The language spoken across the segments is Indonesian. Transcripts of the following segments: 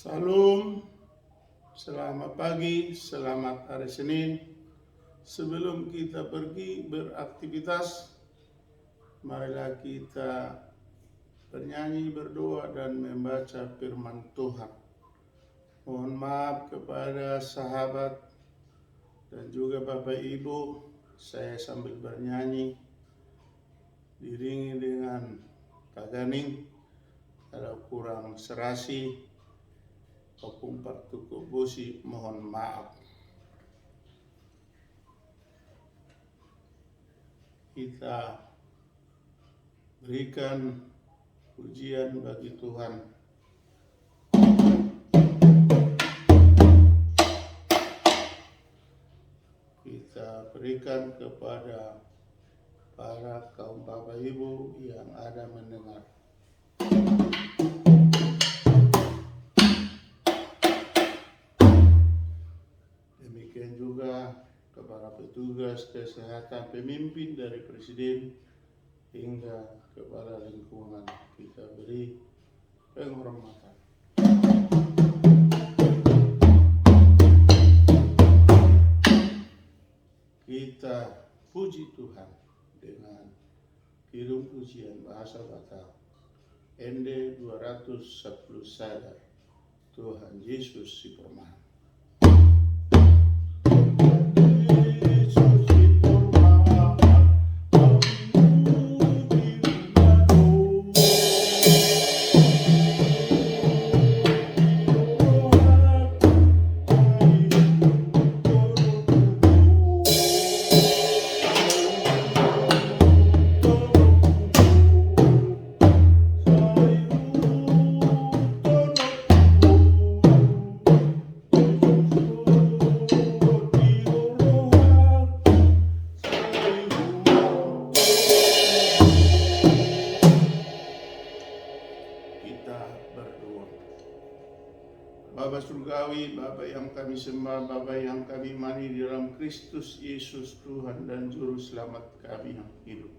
Salam, selamat pagi, selamat hari Senin. Sebelum kita pergi beraktivitas, marilah kita bernyanyi, berdoa, dan membaca firman Tuhan. Mohon maaf kepada sahabat dan juga Bapak Ibu, saya sambil bernyanyi diiringi dengan kaganing. Kalau kurang serasi maupun partuku busi, mohon maaf. Kita berikan pujian bagi Tuhan. Kita berikan kepada para kaum Bapak Ibu yang ada mendengar. Demikian juga kepada petugas kesehatan, pemimpin dari Presiden hingga kepala lingkungan, kita beri penghormatan. Kita puji Tuhan dengan kirim pujian bahasa Batak ND 210 sadar Tuhan Yesus si permana. Bapa surgawi, Bapa yang kami sembah, Bapa yang kami imani di dalam Kristus Yesus Tuhan dan Juru Selamat kami yang hidup.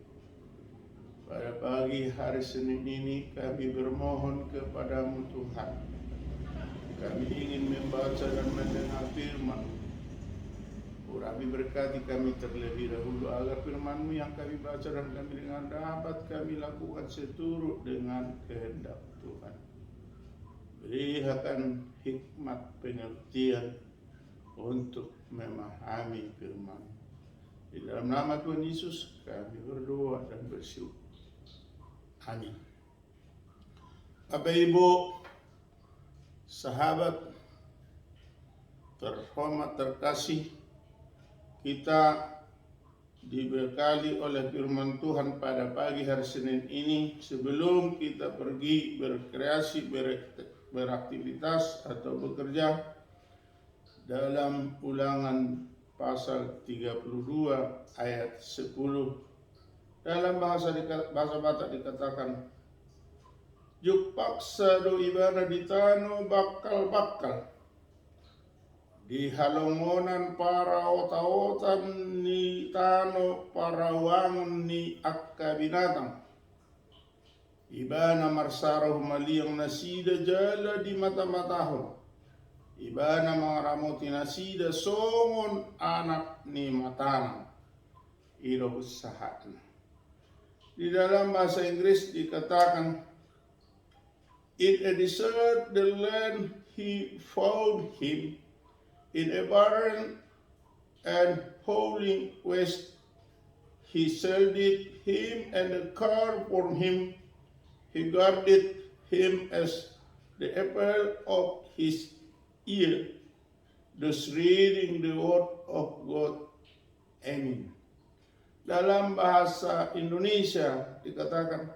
Pada pagi hari Senin ini kami bermohon kepadamu Tuhan. Kami ingin membaca dan mendengar firman. Urapi berkati kami terlebih dahulu agar firman-Mu yang kami baca dan kami dengar dapat kami lakukan seturut dengan kehendak Tuhan. Berikan hikmat pengertian untuk memahami firman. Di dalam nama Tuhan Yesus kami berdoa dan bersyukur. Amin. Bapak Ibu, sahabat terhormat terkasih, kita dibekali oleh firman Tuhan pada pagi hari Senin ini. Sebelum kita pergi berkreasi, beraktivitas atau bekerja, dalam Ulangan pasal 32 ayat 10 dalam bahasa Batak dikatakan, juk paksa do ibana ditano bakal di halongonan para ota-otan ni tano para wangon ni akka binatang. Ibana marsarahu maliyang nasida jala di mata-matahon. Ibana mangaramuti nasida songon anak ni matanang. Iro usahatna. Di dalam bahasa Inggris dikatakan, in a desert the land he found him, in a barren and howling west he sheltered him and cared for him. He guarded him as the apple of his ear, thus reading the word of God. Amen. Dalam bahasa Indonesia dikatakan,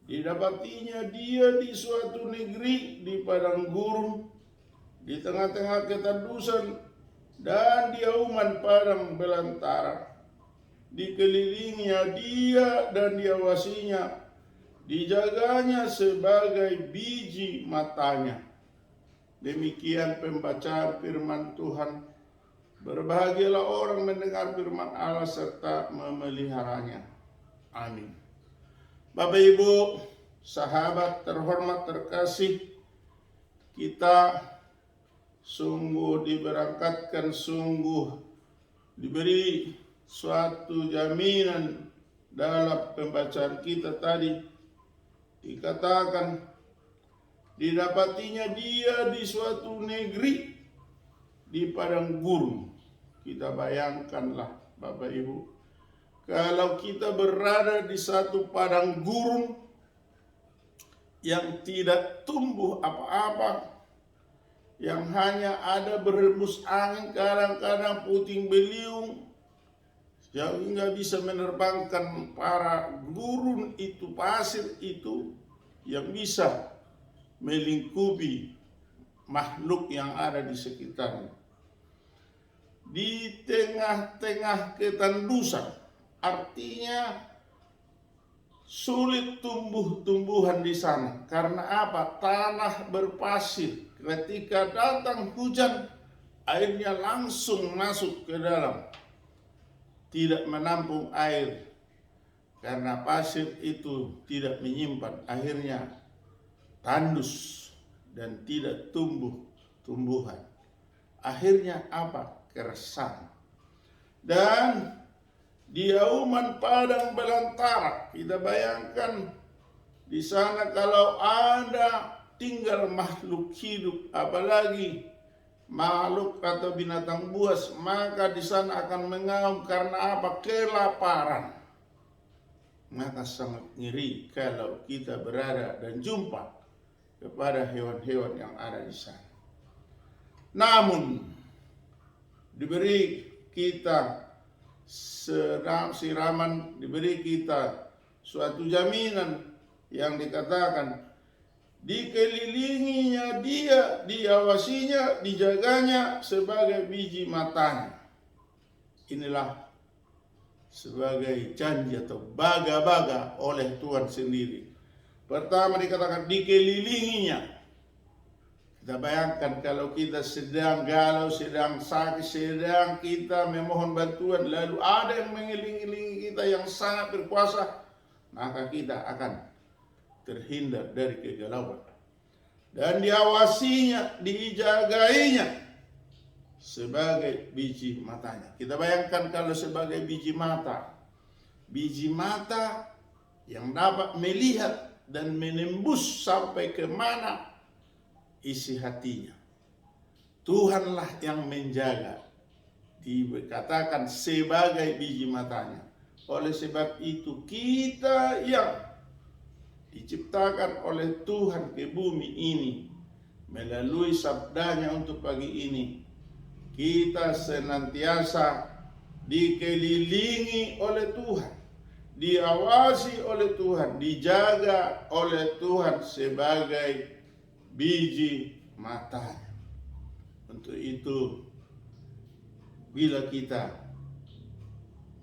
didapatinya dia di suatu negeri di padang gurun, di tengah-tengah ketadusan dan di auman padang belantara. Dikelilinginya dia dan diawasinya, dijaganya sebagai biji matanya. Demikian pembacaan firman Tuhan. Berbahagialah orang mendengar firman Allah serta memeliharanya. Amin. Bapak Ibu, sahabat terhormat terkasih, kita sungguh diberangkatkan, sungguh diberi suatu jaminan. Dalam pembacaan kita tadi dikatakan didapatinya dia di suatu negeri di padang gurun. Kita bayangkanlah Bapak Ibu, kalau kita berada di satu padang gurun yang tidak tumbuh apa-apa, yang hanya ada berhembus angin, kadang-kadang puting beliung, yang nggak bisa menerbangkan para gurun itu, pasir itu yang bisa melingkupi makhluk yang ada di sekitarnya. Di tengah-tengah ketandusan, artinya sulit tumbuh-tumbuhan di sana. Karena apa? Tanah berpasir. Ketika datang hujan, airnya langsung masuk ke dalam, tidak menampung air, karena pasir itu tidak menyimpan, akhirnya tandus dan tidak tumbuh tumbuhan. Akhirnya apa? Keresahan. Dan di auman padang belantara, kita bayangkan di sana kalau ada tinggal makhluk hidup, apalagi makhluk atau binatang buas, maka di sana akan mengaum. Karena apa? Kelaparan. Maka sangat ngeri kalau kita berada dan jumpa kepada hewan-hewan yang ada di sana. Namun diberi kita siraman, diberi kita suatu jaminan yang dikatakan dikelilinginya dia, diawasinya, dijaganya sebagai biji matanya. Inilah sebagai janji atau baga-baga oleh Tuhan sendiri. Pertama dikatakan dikelilinginya. Kita bayangkan kalau kita sedang galau, sedang sakit, sedang kita memohon bantuan, lalu ada yang mengelilingi kita yang sangat berkuasa, maka kita akan terhindar dari kegalauan. Dan diawasinya, dijagainya sebagai biji matanya. Kita bayangkan kalau sebagai biji mata yang dapat melihat dan menembus sampai kemana isi hatinya. Tuhanlah yang menjaga, dikatakan sebagai biji matanya. Oleh sebab itu kita yang diciptakan oleh Tuhan ke bumi ini melalui sabdanya untuk pagi ini, kita senantiasa dikelilingi oleh Tuhan, diawasi oleh Tuhan, dijaga oleh Tuhan sebagai biji matanya. Untuk itu, bila kita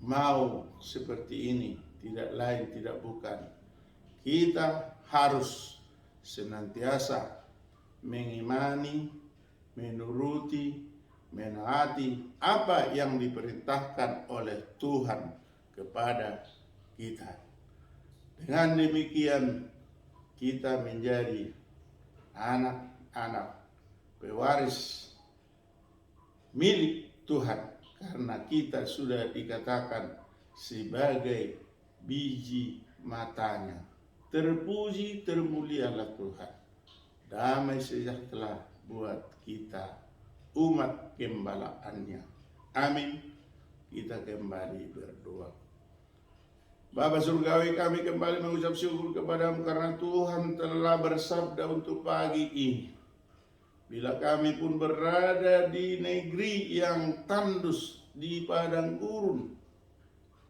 mau seperti ini, tidak lain tidak bukan, kita harus senantiasa mengimani, menuruti, menaati apa yang diperintahkan oleh Tuhan kepada kita. Dengan demikian kita menjadi anak-anak pewaris milik Tuhan, karena kita sudah dikatakan sebagai biji matanya. Terpuji, termulialah Tuhan. Damai sejahtera buat kita, umat gembalaannya. Amin. Kita kembali berdoa. Bapa surgawi, kami kembali mengucap syukur kepadamu karena Tuhan telah bersabda untuk pagi ini. Bila kami pun berada di negeri yang tandus, di padang gurun,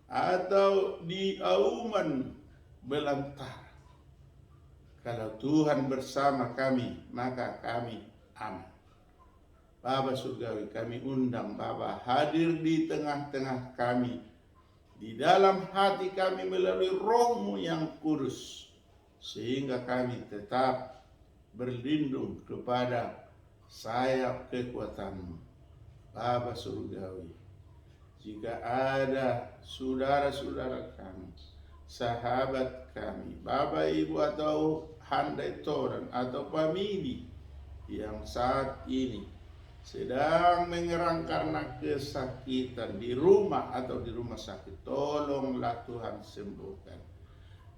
atau di auman belantara, kalau Tuhan bersama kami, maka kami aman. Bapa surgawi, kami undang Bapa hadir di tengah-tengah kami, di dalam hati kami melalui Roh-Mu yang kudus, sehingga kami tetap berlindung kepada sayap kekuatan-Mu. Bapa surgawi, jika ada saudara-saudara kami, sahabat kami, Bapak Ibu atau handai toran atau famili yang saat ini sedang menyerang karena kesakitan di rumah atau di rumah sakit, tolonglah Tuhan sembuhkan.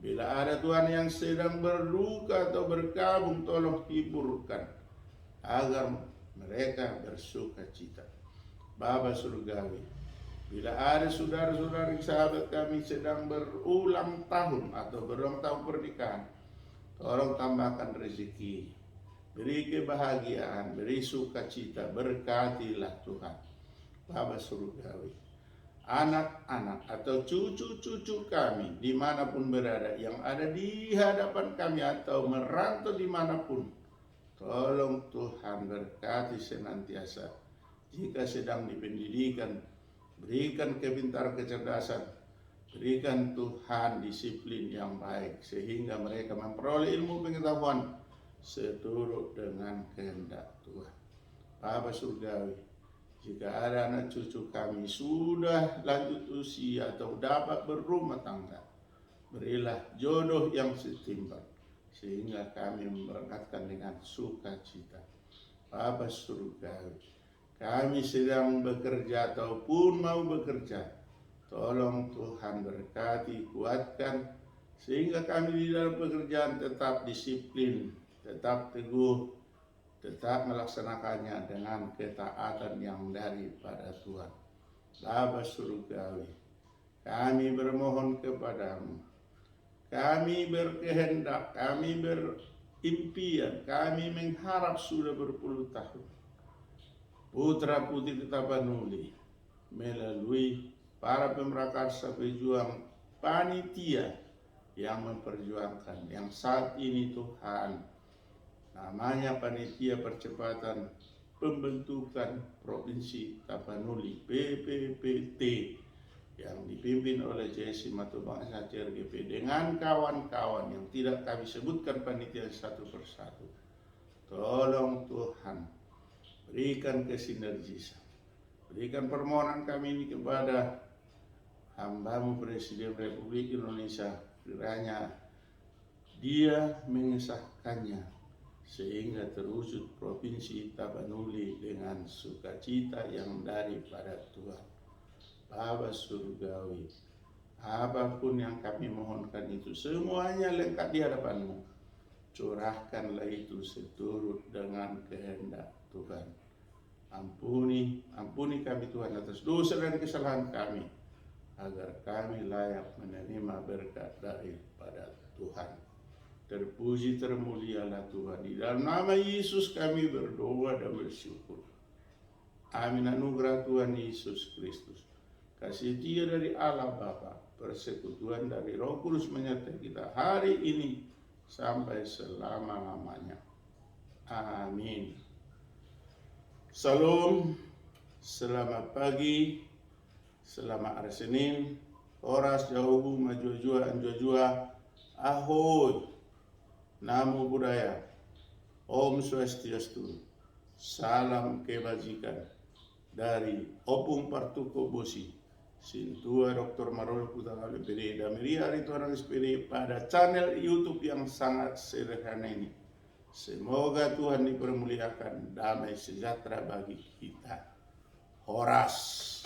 Bila ada Tuhan yang sedang berduka atau berkabung, tolong hiburkan agar mereka bersuka cita. Bapa Surgawi, bila ada saudara-saudari sahabat kami sedang berulang tahun atau berulang tahun pernikahan, tolong tambahkan rezeki, beri kebahagiaan, beri sukacita, berkatilah Tuhan. Bapa Surgawi, anak-anak atau cucu-cucu kami dimanapun berada, yang ada di hadapan kami atau merantau dimanapun, tolong Tuhan berkati senantiasa. Jika sedang di pendidikan, berikan kepintaran kecerdasan, berikan Tuhan disiplin yang baik, sehingga mereka memperoleh ilmu pengetahuan seturut dengan kehendak Tuhan. Bapa Surgawi, jika ada anak cucu kami sudah lanjut usia atau dapat berumah tangga, berilah jodoh yang setimpal, sehingga kami memberangkatkan dengan sukacita. Bapa Surgawi, kami sedang bekerja ataupun mau bekerja, tolong Tuhan berkati, kuatkan, sehingga kami di dalam pekerjaan tetap disiplin, tetap teguh, tetap melaksanakannya dengan ketaatan yang daripada Tuhan. Bapa Surgawi, kami bermohon kepadamu, kami berkehendak, kami berimpian, kami mengharap sudah berpuluh tahun putra putri Tapanuli melalui para pemrakarsa pejuang panitia yang memperjuangkan, yang saat ini Tuhan namanya Panitia Percepatan Pembentukan Provinsi Tapanuli PPPT, yang dipimpin oleh Jesse Matubangsa CRGP dengan kawan-kawan yang tidak kami sebutkan panitia satu persatu. Tolong Tuhan berikan kesinergisan, berikan permohonan kami ini kepada hamba-Mu Presiden Republik Indonesia, kiranya Dia mengesahkannya sehingga terwujud Provinsi Tapanuli dengan sukacita yang daripada Tuhan. Bapa Surgawi, apapun yang kami mohonkan itu semuanya lengkap di hadapan-Mu. Curahkanlah itu seturut dengan kehendak Tuhan. Ampuni kami Tuhan atas dosa dan kesalahan kami, agar kami layak menerima berkat daripada Tuhan. Terpuji termulialah Tuhan. Di dalam nama Yesus kami berdoa dan bersyukur. Amin. Anugerah Tuhan Yesus Kristus, kasih setia dari Allah Bapa, persekutuan dari Roh Kudus menyertai kita hari ini sampai selama-lamanya. Amin. Salam, selamat pagi, selamat hari Senin, Horas, Jahubu, Majua-jua, Anjua-jua, Ahoy, Namo Buddhaya, Om Swastiastu, salam kebajikan dari Opung Partuko Bosi, Sintua Dr. Marol Putaka LPD, Damiri Arituanan SPD pada channel YouTube yang sangat sederhana ini. Semoga Tuhan dipermuliakan, damai sejahtera bagi kita. Horas.